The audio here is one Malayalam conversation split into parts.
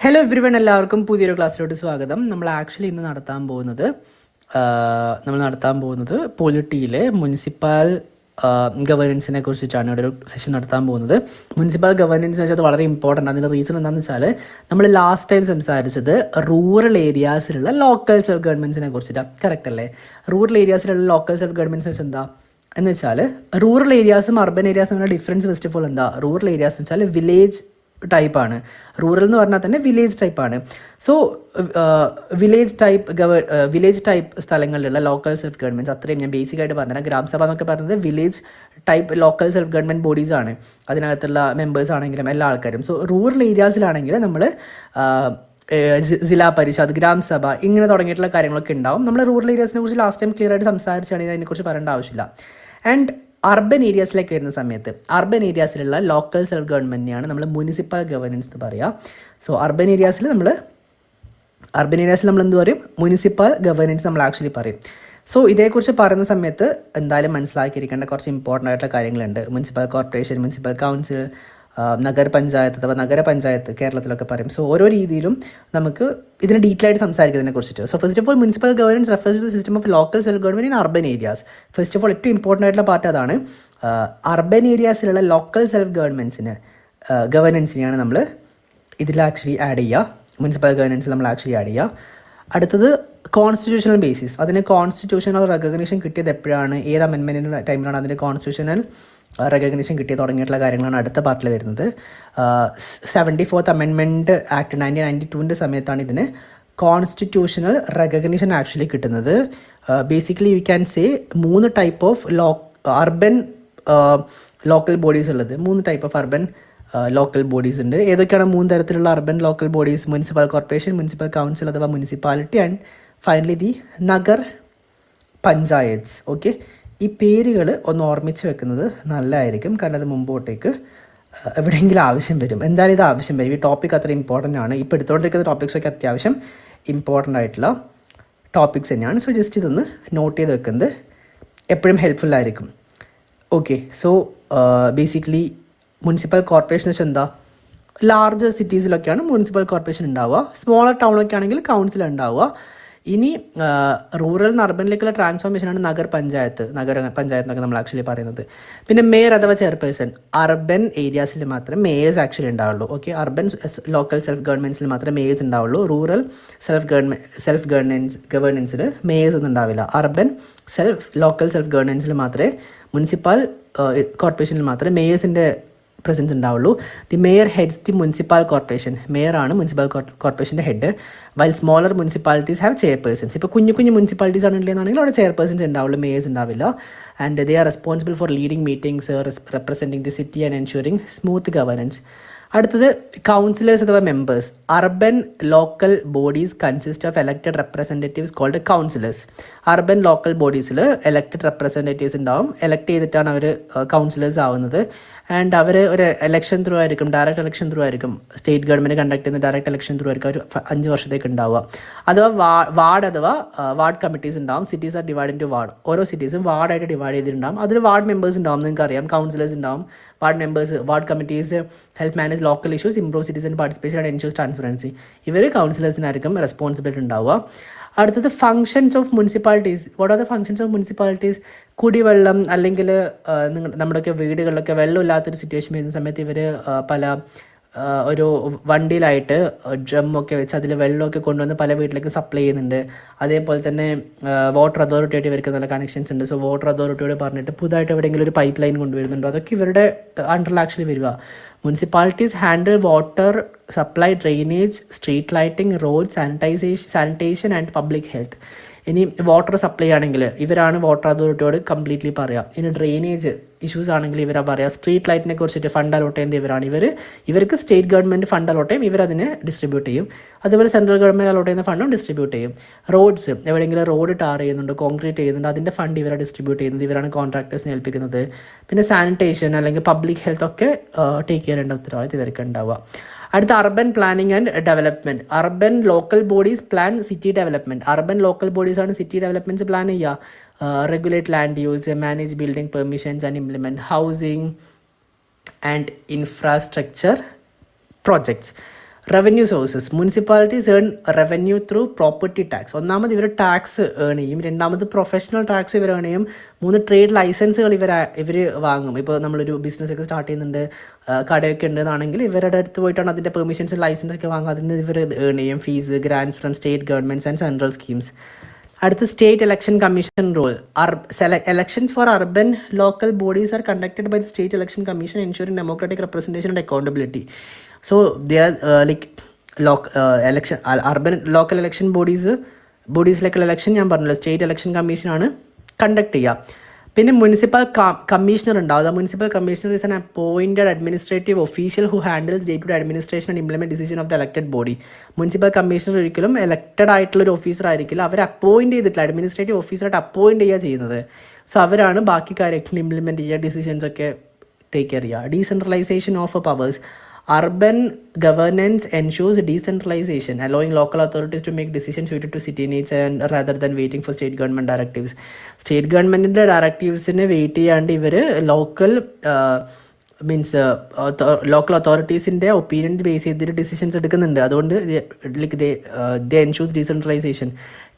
ഹലോ എവ്രിവൺ, എല്ലാവർക്കും പുതിയൊരു ക്ലാസ്സിലോട്ട് സ്വാഗതം. നമ്മൾ ആക്ച്വലി ഇന്ന് നടത്താൻ പോകുന്നത് പൊളിറ്റിയിലെ മുനിസിപ്പൽ ഗവേണൻസിനെ കുറിച്ചിട്ടാണ് ഇവിടെ ഒരു സെഷൻ നടത്താൻ പോകുന്നത്. മുനിസിപ്പൽ ഗവേണൻസ് എന്ന് വെച്ചാൽ അത് വളരെ ഇമ്പോർട്ടൻ്റ്. അതിൻ്റെ റീസൺ എന്താണെന്ന് വെച്ചാൽ നമ്മൾ ലാസ്റ്റ് ടൈം സംസാരിച്ചത് റൂറൽ ഏരിയാസിലുള്ള ലോക്കൽ സെൽഫ് ഗവൺമെൻറ്റ്സിനെ കുറിച്ചിട്ടാണ്. കറക്റ്റ് അല്ലേ? റൂറൽ ഏരിയാസിലുള്ള ലോക്കൽ സെൽഫ് ഗവൺമെൻറ്റ്സ് വെച്ചാൽ എന്താ എന്ന് വെച്ചാൽ റൂറൽ ഏരിയാസും അർബൻ ഏരിയാസും തമ്മിലുള്ള ഡിഫറൻസ് ഫസ്റ്റ് ഓഫ് ഓൾ എന്താ? റൂറൽ ഏരിയാസ് എന്ന് വെച്ചാൽ വില്ലേജ് ടൈപ്പാണ്. റൂറൽ എന്ന് പറഞ്ഞാൽ തന്നെ വില്ലേജ് ടൈപ്പാണ്. സോ വില്ലേജ് ടൈപ്പ് സ്ഥലങ്ങളിലുള്ള ലോക്കൽ സെൽഫ് ഗവൺമെൻറ്റ്സ്, അത്രയും ഞാൻ ബേസിക്കായിട്ട് പറഞ്ഞുതരാം. ഗ്രാമസഭ എന്നൊക്കെ പറയുന്നത് village type local self government ബോഡീസാണ്. അതിനകത്തുള്ള മെമ്പേഴ്സ് ആണെങ്കിലും എല്ലാ ആൾക്കാരും. സോ റൂറൽ ഏരിയാസിലാണെങ്കിൽ നമ്മൾ ജില്ലാ പരിഷത്ത്, ഗ്രാമസഭ ഇങ്ങനെ തുടങ്ങിയിട്ടുള്ള കാര്യങ്ങളൊക്കെ ഉണ്ടാവും. നമ്മൾ റൂറൽ ഏരിയാസിനെ കുറിച്ച് ലാസ്റ്റ് ടൈം ക്ലിയർ ആയിട്ട് സംസാരിച്ചാണെങ്കിൽ അതിനെക്കുറിച്ച് പറയേണ്ട ആവശ്യമില്ല. ആൻഡ് അർബൻ ഏരിയാസിലേക്ക് വരുന്ന സമയത്ത് അർബൻ ഏരിയാസിലുള്ള ലോക്കൽ സെൽഫ് ഗവൺമെൻറ്റിനെയാണ് നമ്മൾ മുനിസിപ്പൽ ഗവേണൻസ് എന്ന് പറയുക. സോ അർബൻ ഏരിയാസിൽ നമ്മൾ എന്ത് പറയും? മുനിസിപ്പൽ ഗവേണൻസ് നമ്മൾ ആക്ച്വലി പറയും. സോ ഇതേക്കുറിച്ച് പറയുന്ന സമയത്ത് എന്തായാലും മനസ്സിലാക്കിയിരിക്കേണ്ട കുറച്ച് ഇമ്പോർട്ടൻ്റ് ആയിട്ടുള്ള കാര്യങ്ങളുണ്ട്. മുനിസിപ്പൽ കോർപ്പറേഷൻ, മുനിസിപ്പൽ കൗൺസിൽ, നഗരപഞ്ചായത്ത് അഥവാ നഗരപഞ്ചായത്ത് കേരളത്തിലൊക്കെ പറയും. സോ ഓരോ രീതിയിലും നമുക്ക് ഇതിന് ഡീറ്റെയിൽ ആയിട്ട് സംസാരിക്കുന്നതിനെ കുറിച്ചിട്ട്. So first of all municipal governance refers to system of local self government in urban areas. First of all ഏറ്റവും ഇമ്പോർട്ടൻ്റ് ആയിട്ടുള്ള പാർട്ട് അതാണ്. അർബൻ ഏരിയാസിലുള്ള ലോക്കൽ സെൽഫ് ഗവേണൻസിനെയാണ് നമ്മൾ ഇതിൽ ആക്ച്വലി ആഡ് ചെയ്യുക. മുനിസിപ്പൽ ഗവേണൻസിൽ നമ്മൾ ആക്ച്വലി ആഡ് ചെയ്യുക. അടുത്തത് കോൺസ്റ്റിറ്റ്യൂഷണൽ ബേസിസ്. അതിന് കോൺസ്റ്റിറ്റ്യൂഷണൽ റെക്കഗ്നിഷൻ കിട്ടിയത് എപ്പോഴാണ്, ഏത് അമെൻമെൻറ്റിൻ്റെ ടൈമിലാണ് അതിന് കോൺസ്റ്റിറ്റ്യൂഷണൽ റെക്കഗ്നിഷൻ കിട്ടിയ തുടങ്ങിയിട്ടുള്ള കാര്യങ്ങളാണ് അടുത്ത പാർട്ടിൽ വരുന്നത്. 74th അമെൻമെൻറ്റ് ആക്ട് 1992 സമയത്താണ് ഇതിന് കോൺസ്റ്റിറ്റ്യൂഷണൽ റെക്കഗ്നിഷൻ ആക്ച്വലി കിട്ടുന്നത്. Basically you can say 3 type of urban local bodies ഉള്ളത്. 3 type of urban local bodies ഉണ്ട്. ഏതൊക്കെയാണ് 3 തരത്തിലുള്ള urban local bodies? Municipal corporation, municipal council അഥവാ municipality, and finally the Nagar panchayats. Okay, ഈ പേരുകൾ ഒന്ന് ഓർമ്മിച്ച് വെക്കുന്നത് നല്ലതായിരിക്കും. കാരണം അത് മുമ്പോട്ടേക്ക് എവിടെയെങ്കിലും ആവശ്യം വരും. എന്തായാലും ഇത് ആവശ്യം വരും. ഈ ടോപ്പിക് അത്ര ഇമ്പോർട്ടൻ്റ് ആണ്. ഇപ്പോൾ എടുത്തുകൊണ്ടിരിക്കുന്ന ടോപ്പിക്സൊക്കെ അത്യാവശ്യം ഇമ്പോർട്ടൻ്റ് ആയിട്ടുള്ള ടോപ്പിക്സ് തന്നെയാണ്. സോ ജസ്റ്റ് ഇതൊന്ന് നോട്ട് ചെയ്ത് വെക്കുന്നത് എപ്പോഴും ഹെൽപ്ഫുള്ളായിരിക്കും. Okay, so basically municipal corporation വെച്ചാൽ എന്താ? ലാർജർ സിറ്റീസിലൊക്കെയാണ് മുനിസിപ്പൽ കോർപ്പറേഷൻ ഉണ്ടാവുക. സ്മോളർ ടൗണിലൊക്കെ ആണെങ്കിൽ കൗൺസിൽ ഉണ്ടാവുക. ഇനി റൂറൽ നിന്ന് അർബനിലേക്കുള്ള ട്രാൻസ്ഫോർമേഷനാണ് നഗരപഞ്ചായത്ത് എന്നൊക്കെ നമ്മൾ ആക്ച്വലി പറയുന്നത്. പിന്നെ മേയർ അഥവാ ചെയർപേഴ്സൺ. അർബൻ ഏരിയാസിൽ മാത്രമേ മേയേഴ്സ് ആക്ച്വലി ഉണ്ടാവുള്ളൂ. ഓക്കെ, അർബൻ ലോക്കൽ സെൽഫ് ഗവൺമെൻറ്റ്സിൽ മാത്രമേ മേയേഴ്സ് ഉണ്ടാവുള്ളൂ. റൂറൽ സെൽഫ് ഗവേണൻസിൽ മേയേഴ്സ് ഒന്നും ഉണ്ടാവില്ല. അർബൻ ലോക്കൽ സെൽഫ് ഗവേണൻസിൽ മാത്രമേ, മുനിസിപ്പൽ കോർപ്പറേഷനിൽ മാത്രമേ മേയേഴ്സിൻ്റെ പ്രസൻസ് ഉണ്ടാവുള്ളൂ. The mayor heads the municipal corporation. മേയറാണ് മുനിസിപ്പൽ കോർപ്പറേഷൻ്റെ head. While smaller municipalities have chairpersons. ഇപ്പോൾ കുഞ്ഞു മുനിസിപ്പാലിറ്റീസ് ആണെന്നുണ്ടെങ്കിൽ അവിടെ ചെയർപേഴ്സൺസ് ഉണ്ടാവുള്ളൂ, മേയേഴ്സ് ഉണ്ടാവില്ല. And they are responsible for leading meetings, representing the city and ensuring smooth governance. അടുത്തത് കൗൺസിലേഴ്സ് അഥവാ members. Urban local bodies consist of elected representatives called councillors. Urban local ബോഡീസിൽ എലക്റ്റഡ് റെപ്രസെൻറ്റേറ്റീവ്സ് ഉണ്ടാവും. എലക്ട് ചെയ്തിട്ടാണ് അവർ കൗൺസിലേഴ്സ് ആവുന്നത്. ആൻഡ് അവർ ഒരു എലക്ഷൻ ത്രൂ ആയിരിക്കും, ഡയറക്റ്റ് എലക്ഷൻ ത്രൂ ആയിരിക്കും. സ്റ്റേറ്റ് ഗവൺമെൻറ് കണ്ടക്ട് ചെയ്യുന്ന ഡയറക്റ്റ് എലക്ഷൻ ത്രൂ ആയിരിക്കും ഒരു 5 വർഷത്തേക്ക് ഉണ്ടാവുക. അഥവാ വാർഡ് കമ്മിറ്റീസ് ഉണ്ടാവും. Cities are divide into ward. ഓരോ സിറ്റീസും വാർഡായിട്ട് ഡിവൈഡ് ചെയ്തിട്ടുണ്ടാവും. അതിൽ വാർഡ് മെമ്പേഴ്സ് ഉണ്ടാവും. നിങ്ങൾക്ക് അറിയാം, കൗൺസിലേഴ്സ് ഉണ്ടാവും, ward members. Ward committees help manage local issues, improve citizen participation and ensure transparency. ഇവർ കൗൺസിലേഴ്സിനായിരിക്കും റെസ്പോൺസിബിലിറ്റി ഉണ്ടാവുക. അടുത്തത് functions of municipalities. What are the functions of municipalities? കുടിവെള്ളം, അല്ലെങ്കിൽ നമ്മുടെയൊക്കെ വീടുകളിലൊക്കെ വെള്ളമില്ലാത്തൊരു സിറ്റുവേഷൻ വരുന്ന സമയത്ത് ഇവർ ഒരു വണ്ടിയിലായിട്ട് ഡ്രമ്മൊക്കെ വെച്ച് അതിൽ വെള്ളമൊക്കെ കൊണ്ടുവന്ന് പല വീട്ടിലേക്ക് സപ്ലൈ ചെയ്യുന്നുണ്ട്. അതേപോലെ തന്നെ വാട്ടർ അതോറിറ്റിയായിട്ട് ഇവർക്ക് നല്ല കണക്ഷൻസ് ഉണ്ട്. സോ വാട്ടർ അതോറിറ്റിയോട് പറഞ്ഞിട്ട് പുതുതായിട്ട് എവിടെയെങ്കിലും ഒരു പൈപ്പ് ലൈൻ കൊണ്ടുവരുന്നുണ്ടോ, അതൊക്കെ ഇവരുടെ അണ്ടറിൽ ആക്ച്വലി വരിക. Municipalities handle water supply, drainage, street lighting, road sanitation and public health. ഇനി വാട്ടർ സപ്ലൈ ആണെങ്കിൽ ഇവരാണ് വാട്ടർ അതോറിറ്റിയോട് കംപ്ലീറ്റ്ലി പറയുക. ഇനി ഡ്രെയിനേജ് ഇഷ്യൂസ് ആണെങ്കിൽ ഇവരാ പറയുക. സ്ട്രീറ്റ് ലൈറ്റിനെ കുറിച്ചിട്ട് ഫണ്ട് അലോട്ട് ചെയ്യുന്നത് ഇവരാണ്. ഇവർക്ക് സ്റ്റേറ്റ് ഗവൺമെൻറ് ഫണ്ട് അലോട്ട് ചെയ്യും, ഇവരതിനെ ഡിസ്ട്രിബ്യൂട്ട് ചെയ്യും. അതുപോലെ സെൻട്രൽ ഗവൺമെൻറ് അലോട്ട് ചെയ്യുന്ന ഫണ്ടും ഡിസ്ട്രിബ്യൂട്ട് ചെയ്യും. റോഡ്സ്, എവിടെയെങ്കിലും റോഡ് ടാർ ചെയ്യുന്നുണ്ട്, കോൺക്രീറ്റ് ചെയ്യുന്നുണ്ട്, അതിൻ്റെ ഫണ്ട് ഇവരെ ഡിസ്ട്രിബ്യൂട്ട് ചെയ്യുന്നത്, ഇവരാണ് കോൺട്രാക്ടേഴ്സിനെ ഏൽപ്പിക്കുന്നത്. പിന്നെ സാനിറ്റേഷൻ അല്ലെങ്കിൽ പബ്ലിക് ഹെൽത്ത് ഒക്കെ ടേക്ക് ചെയ്യേണ്ട ഉത്തരവാദിത്തം ഇവർക്ക് ഉണ്ടാവുക. അടുത്ത urban planning and development. Urban local bodies plan city development. Urban local ബോഡീസാണ് സിറ്റി ഡെവലപ്മെൻറ്റ്സ് പ്ലാൻ ചെയ്യുക. Regulate land use, manage building permissions and implement housing and infrastructure projects. Revenue sources. Municipalities earn revenue through property tax. ഒന്നാമത് ഇവർ ടാക്സ് ഏൺ ചെയ്യും, രണ്ടാമത് പ്രൊഫഷണൽ ടാക്സ് ഇവർ ഏൺ ചെയ്യും, 3 ട്രേഡ് ലൈസൻസുകൾ ഇവർ വാങ്ങും. ഇപ്പോൾ നമ്മളൊരു ബിസിനസ്സൊക്കെ സ്റ്റാർട്ട് ചെയ്യുന്നുണ്ട്, കടയൊക്കെ ഉണ്ടെന്നാണെങ്കിൽ ഇവരുടെ അടുത്ത് പോയിട്ടാണ് അതിൻ്റെ പെർമിഷൻസ് ലൈസൻസൊക്കെ വാങ്ങുക. അതിന് ഇവർ ഏൺ ചെയ്യും fees, grants from state governments and central schemes. അടുത്ത state election commission role. Elections for urban local bodies are conducted by the state election commission, ensuring democratic representation and accountability. So they are urban local election bodies like election ഞാൻ പറഞ്ഞല്ലോ സ്റ്റേറ്റ് ഇലക്ഷൻ കമ്മീഷനാണ് കണ്ടക്ട് ചെയ്യുക. പിന്നെ മുനിസിപ്പൽ കമ്മീഷണർ ഉണ്ടാവും. The municipal commissioner is an appointed administrative official who handles day to day administration and implement decision of the elected body. Municipal commissioner ഒരിക്കലും ഇലക്റ്റഡ് ആയിട്ടുള്ള ഒരു ഓഫീസർ ആയിരിക്കില്ല, അവർ അപ്പോയിൻറ്റ് ചെയ്തിട്ടില്ല, അഡ്മിനിസ്ട്രേറ്റീവ് ഓഫീസറായിട്ട് അപ്പോയിൻറ്റ് ചെയ്യുക ചെയ്യുന്നത്. സോ അവരാണ് ബാക്കി കാര്യങ്ങൾ ഇംപ്ലിമെൻറ്റ് ചെയ്യുക, ഡിസിഷൻസ് ഒക്കെ ടേക്ക് കെയർ ചെയ്യുക. Decentralisation of powers. Urban governance ensures decentralization, allowing local authorities to make decisions suited to city needs and rather than waiting for state government directives. State government directivesine wait ചെയ്യാണ്ട് ഇവർ ലോക്കൽ ലോക്കൽ അതോറിറ്റീസിൻ്റെ ഒപ്പീനിയൻ ബേസ് ചെയ്തിട്ട് ഡിസിഷൻസ് എടുക്കുന്നുണ്ട്. അതുകൊണ്ട് ദേ എൻഷൂസ് ഡീസെൻട്രലൈസേഷൻ.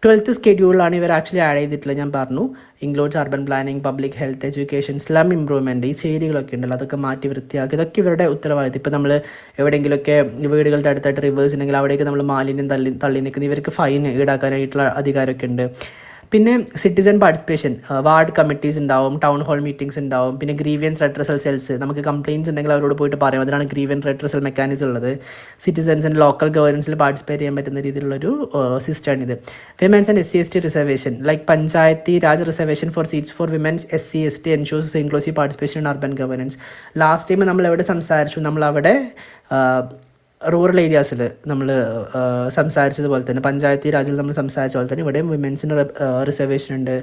12th സ്കെഡ്യൂളിലാണ് ഇവർ ആക്ച്വലി ആഡ് ചെയ്തിട്ടുള്ളത്. ഞാൻ പറഞ്ഞു includes urban planning, public health, education, slum improvement. ഈ ചേരികളൊക്കെ ഉണ്ടല്ലോ അതൊക്കെ മാറ്റി വൃത്തിയാക്കി, ഇതൊക്കെ ഇവരുടെ ഉത്തരവാദിത്തം. ഇപ്പോൾ നമ്മൾ എവിടെയെങ്കിലുമൊക്കെ വീടുകളുടെ അടുത്തായിട്ട് റിവേഴ്സ് ഉണ്ടെങ്കിൽ അവിടേക്ക് നമ്മൾ മാലിന്യം തള്ളി നിൽക്കുന്ന ഇവർക്ക് ഫൈൻ ഈടാക്കാനായിട്ടുള്ള അധികാരമൊക്കെ ഉണ്ട്. പിന്നെ സിറ്റിസൺ പാർട്ടിസിപ്പേഷൻ, വാർഡ് കമ്മിറ്റീസ് ഉണ്ടാവും, ടൗൺ ഹാൾ മീറ്റിംഗ്സ് ഉണ്ടാവും. പിന്നെ ഗ്രീവിയൻസ് റെഡ്രസൽ സെൽസ്, നമുക്ക് കംപ്ലയിൻസ് ഉണ്ടെങ്കിൽ അവരോട് പോയിട്ട് പറയാം. അതിനാണ് ഗ്രീവിയൻസ് റെഡ്രസൽ മെക്കാനിസം ഉള്ളത്. സിറ്റിസൺസിന് ലോക്കൽ ഗവേണൻസിൽ പാർട്ടിസിപ്പേറ്റ് ചെയ്യാൻ പറ്റുന്ന രീതിയിലുള്ളൊരു സിസ്റ്റമാണിത്. Women's and SC/ST reservation, like panchayati raj reservation for seats for women's SC/ST ensures inclusive participation in urban governance. Last time നമ്മൾ എവിടെ സംസാരിച്ചു, നമ്മളവിടെ റൂറൽ ഏരിയാസിൽ നമ്മൾ സംസാരിച്ചതുപോലെ തന്നെ, പഞ്ചായത്തി രാജിൽ നമ്മൾ സംസാരിച്ച പോലെ തന്നെ ഇവിടെയും വിമൻസിന് റിസർവേഷൻ ഉണ്ട്.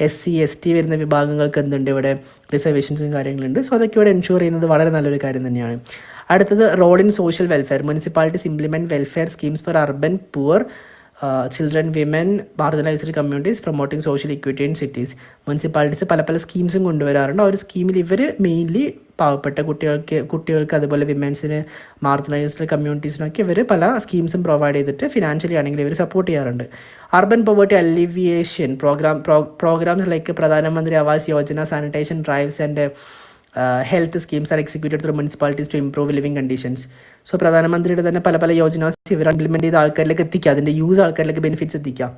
SC/ST വരുന്ന വിഭാഗങ്ങൾക്ക് എന്തുണ്ട്, ഇവിടെ റിസർവേഷൻസും കാര്യങ്ങളുണ്ട്. സോ അതൊക്കെ ഇവിടെ എൻഷുർ ചെയ്യുന്നത് വളരെ നല്ലൊരു കാര്യം തന്നെയാണ്. അടുത്തത് role in social welfare. Municipalities implement welfare schemes for urban poor, children, women, marginalised communities, promoting social equity in cities. Municipalities പല സ്കീംസും കൊണ്ടുവരാറുണ്ട്. ആ ഒരു സ്കീമിൽ ഇവർ മെയിൻലി പാവപ്പെട്ട കുട്ടികൾക്ക് അതുപോലെ വിമൻസിന്, മാർജിനലൈസ്ഡ് കമ്മ്യൂണിറ്റീസിനൊക്കെ ഇവർ പല സ്കീംസും പ്രൊവൈഡ് ചെയ്തിട്ട് ഫിനാൻഷ്യലി ആണെങ്കിൽ ഇവർ സപ്പോർട്ട് ചെയ്യാറുണ്ട്. Urban poverty alleviation programmes like Pradhan Mantri Awas Yojana, sanitation drives and health schemes are executed through municipalities to improve living conditions. So പ്രധാനമന്ത്രിയുടെ തന്നെ പല യോജനാസ് ഇവർ ഇംപ്ലിമെൻറ്റ് ചെയ്ത ആൾക്കാരിലേക്ക് എത്തിക്കുക, അതിൻ്റെ യൂസ് ആൾക്കാരിലേക്ക് ബെനിഫിറ്റ്സ് എത്തിക്കാം.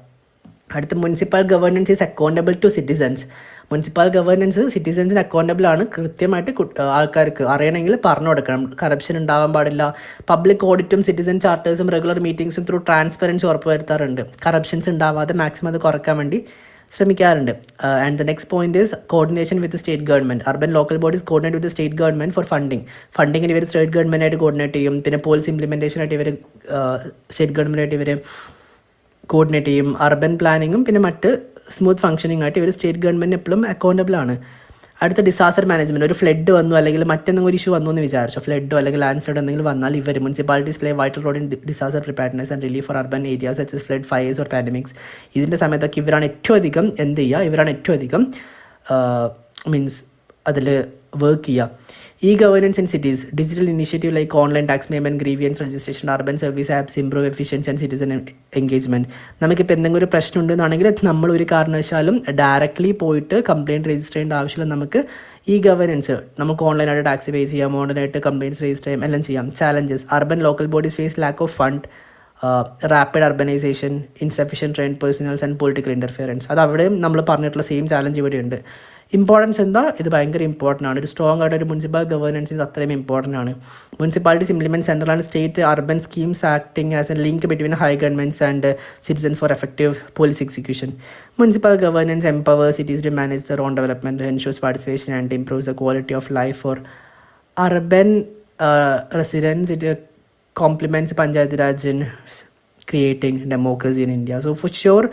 അടുത്ത municipal governance is accountable to citizens. Municipal governance സിറ്റിസൺസിന് അക്കൗണ്ടബിൾ ആണ്. കൃത്യമായിട്ട് ആൾക്കാർക്ക് അറിയണമെങ്കിൽ പറഞ്ഞു കൊടുക്കണം. കറപ്ഷൻ ഉണ്ടാവാൻ പാടില്ല. പബ്ലിക് ഓഡിറ്റും സിറ്റിസൺ ചാർട്ടേഴ്സും റെഗുലർ മീറ്റിംഗ്സും ത്രൂ ട്രാൻസ്പെറൻസി ഉറപ്പുവരുത്താറുണ്ട്. കറപ്ഷൻസ് ഉണ്ടാവാതെ മാക്സിമം അത് കുറയ്ക്കാൻ വേണ്ടി ശ്രമിക്കാറുണ്ട്. And the next point is coordination with state government. Urban local bodies coordinate with state government for ഫണ്ടിങ്ങിന് ഇവർ സ്റ്റേറ്റ് ഗവൺമെൻറ്റായിട്ട് കോർഡിനേറ്റ് ചെയ്യും. പിന്നെ പോളിസി ഇംപ്ലിമെൻറ്റേഷനായിട്ട് ഇവർ സ്റ്റേറ്റ് ഗവൺമെൻറ്റായിട്ട് ഇവർ കോർഡിനേറ്റ് ചെയ്യും. അർബൻ പ്ലാനിങ്ങും പിന്നെ മറ്റ് സ്മൂത്ത് ഫംഗ്ഷനിങ് ആയിട്ട് ഇവർ സ്റ്റേറ്റ് ഗവൺമെൻറ് എപ്പോഴും അക്കൗണ്ടബിൾ ആണ്. അടുത്ത ഡിസാസ്റ്റർ മാനേജ്മെൻറ്റ്. ഒരു ഫ്ലഡ് വന്നു അല്ലെങ്കിൽ മറ്റെന്തെങ്കിലും ഒരു ഇഷ്യൂ വന്നു എന്ന് വിചാരിച്ചോ, ഫ്ലഡോ അല്ലെങ്കിൽ ലാൻഡ് സ്ലൈഡ് എന്തെങ്കിലും വന്നാൽ ഇവർ municipalities play vital role in disaster preparedness and relief for urban areas such as flood, fires or pandemics. ഇതിൻ്റെ സമയത്തൊക്കെ ഇവരാണ് ഏറ്റവും അധികം മീൻസ് അതിൽ വർക്ക് ചെയ്യുക. E-governance in cities, digital initiative like online tax payment, grievance registration, urban service apps improve efficiency and citizen engagement. നമുക്കിപ്പോൾ എന്തെങ്കിലും ഒരു പ്രശ്നം ഉണ്ടെന്നാണെങ്കിൽ നമ്മൾ ഒരു കാരണവശാലും ഡയറക്റ്റ്ലി പോയിട്ട് കംപ്ലയിൻറ്റ് രജിസ്റ്റർ ചെയ്യേണ്ട ആവശ്യമില്ല. നമുക്ക് ഗവേണൻസ് നമുക്ക് ഓൺലൈനായിട്ട് ടാക്സ് പേ ചെയ്യാം, ഓൺലൈനായിട്ട് കംപ്ലയിൻറ്റ്സ് രജിസ്റ്റർ ചെയ്യാം, എല്ലാം ചെയ്യാം. Challenges. Urban local bodies face lack of fund, rapid urbanisation, insufficient trained personnels and political interference. അത് അവിടെയും നമ്മൾ പറഞ്ഞിട്ടുള്ള സെയിം ചാലഞ്ച് ഇവിടെയുണ്ട്. ഇമ്പോർട്ടൻസ് എന്താ, ഇത് ഭയങ്കര ഇമ്പോർട്ടൻ്റ് ആണ്. ഒരു സ്ട്രോങ് ആയിട്ട് ഒരു മുനിസിപ്പൽ ഗവേണൻസ് ഇത് അത്രയും ഇമ്പോർട്ടൻ്റ് ആണ്. Municipalities implement central and state urban schemes acting as A link between high governments and citizen for effective policy execution. Municipal governance empowers cities to manage their own development, ensures participation and improves the quality of life for urban residents. It complements Panchayati Raj in creating democracy in India. So for sure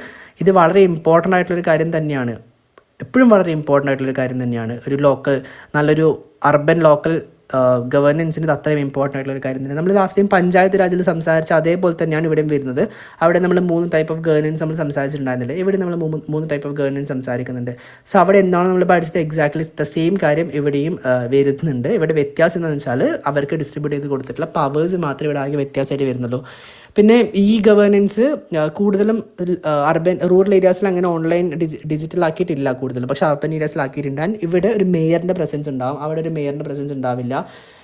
ഇത് വളരെ ഇമ്പോർട്ടൻ്റ് ആയിട്ടുള്ളൊരു കാര്യം തന്നെയാണ്. എപ്പോഴും വളരെ ഇമ്പോർട്ടൻ്റ് ആയിട്ടുള്ളൊരു കാര്യം തന്നെയാണ്. ഒരു നല്ലൊരു അർബൻ ലോക്കൽ ഗവേണൻസിന് ഇത് അത്രയും ഇമ്പോർട്ടൻ്റ് ആയിട്ടുള്ള ഒരു കാര്യം തന്നെ. നമ്മൾ ലാസ്റ്റ് ടൈം പഞ്ചായത്ത് രാജിൽ സംസാരിച്ച അതേപോലെ തന്നെയാണ് ഇവിടെയും വരുന്നത്. അവിടെ നമ്മൾ 3 ടൈപ്പ് ഓഫ് ഗവേണൻസ് നമ്മൾ സംസാരിച്ചിട്ടുണ്ടായിരുന്നില്ല. ഇവിടെ നമ്മൾ 3 ടൈപ്പ് ഓഫ് ഗവേണൻസ് സംസാരിക്കുന്നുണ്ട്. സോ അവിടെ എന്താണ് നമ്മൾ പഠിച്ചത് എക്സാക്ട്ലി ദ സെയിം കാര്യം ഇവിടെയും വരുന്നുണ്ട്. ഇവിടെ വ്യത്യാസം എന്താണെന്ന് വെച്ചാൽ അവർക്ക് ഡിസ്ട്രിബ്യൂട്ട് ചെയ്ത് കൊടുത്തിട്ടുള്ള പവേഴ്സ് മാത്രമേ ഇവിടെ ആകെ വ്യത്യാസമായിട്ട് വരുന്നുള്ളൂ. പിന്നെ ഈ ഗവേണൻസ് കൂടുതലും റൂറൽ ഏരിയാസിൽ അങ്ങനെ ഓൺലൈൻ ഡിജിറ്റൽ ആക്കിയിട്ടില്ല കൂടുതലും, പക്ഷേ അർബൻ ഏരിയാസിലാക്കിയിട്ടുണ്ട്. ആൻഡ് ഇവിടെ ഒരു മേയറിൻ്റെ പ്രസൻസ് ഉണ്ടാവും, അവിടെ ഒരു മേയറിൻ്റെ പ്രസൻസ് ഉണ്ടാവില്ല.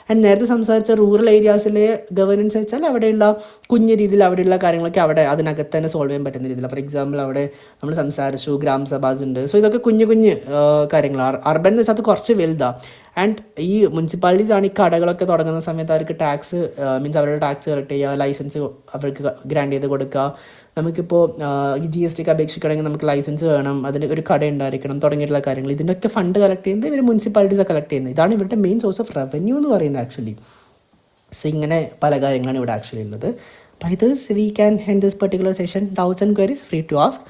ആൻഡ് നേരത്തെ സംസാരിച്ച റൂറൽ ഏരിയാസിലെ ഗവേണൻസ് വെച്ചാൽ അവിടെയുള്ള കുഞ്ഞു രീതിയിൽ അവിടെയുള്ള കാര്യങ്ങളൊക്കെ അവിടെ അതിനകത്ത് തന്നെ സോൾവ് ചെയ്യാൻ പറ്റുന്ന രീതിയിൽ. ഫോർ എക്സാമ്പിൾ അവിടെ നമ്മൾ സംസാരിച്ചു ഗ്രാമസഭാസ് ഉണ്ട്. സോ ഇതൊക്കെ കുഞ്ഞു കുഞ്ഞ് കാര്യങ്ങളാണ്. അർബൻ എന്ന് വെച്ചാൽ അത് കുറച്ച് വലുതാണ്. ആൻഡ് ഈ മുനിസിപ്പാലിറ്റീസ് ആണ് ഈ കടകളൊക്കെ തുടങ്ങുന്ന സമയത്ത് അവർക്ക് ടാക്സ് മീൻസ് അവരുടെ ടാക്സ് കളക്ട് ചെയ്യുക, ലൈസൻസ് അവർക്ക് ഗ്രാൻഡ് ചെയ്ത് കൊടുക്കുക. നമുക്കിപ്പോൾ ഈ GSTക്ക് അപേക്ഷിക്കണമെങ്കിൽ നമുക്ക് ലൈസൻസ് വേണം, അതിന് ഒരു കട ഉണ്ടായിരിക്കണം, തുടങ്ങിയിട്ടുള്ള കാര്യങ്ങൾ. ഇതിൻ്റെയൊക്കെ ഫണ്ട് കളക്ട് ചെയ്യുന്നത് ഇവർ മുനിസിപ്പാലിറ്റീസാണ് കളക്ട് ചെയ്യുന്നത്. ഇതാണ് ഇവരുടെ മെയിൻ സോഴ്സ് ഓഫ് റവന്യൂ എന്ന് പറയുന്നത് ആക്ച്വലി. സോ ഇങ്ങനെ പല കാര്യങ്ങളാണ് ഇവിടെ ആക്ച്വലി ഉള്ളത്. By this we can end this particular session. Doubts and queries free to ask.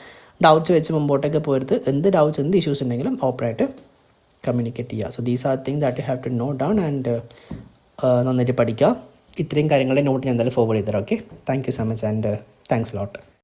Doubts വെച്ച് മുമ്പോട്ടേക്ക് പോരുത്. എന്ത് ഡൗട്ട്സ് എന്ത് ഇഷ്യൂസ് ഉണ്ടെങ്കിലും ഓപ്പറായിട്ട് കമ്മ്യൂണിക്കേറ്റ് ചെയ്യുക. So these are things that you have to note down and നന്നായിട്ട് പഠിക്കുക. ഇത്രയും കാര്യങ്ങളുടെ നോട്ട് ഞാൻ എന്തായാലും ഫോർവേഡ് ചെയ്തരാം. Okay, thank you so much and thanks lot.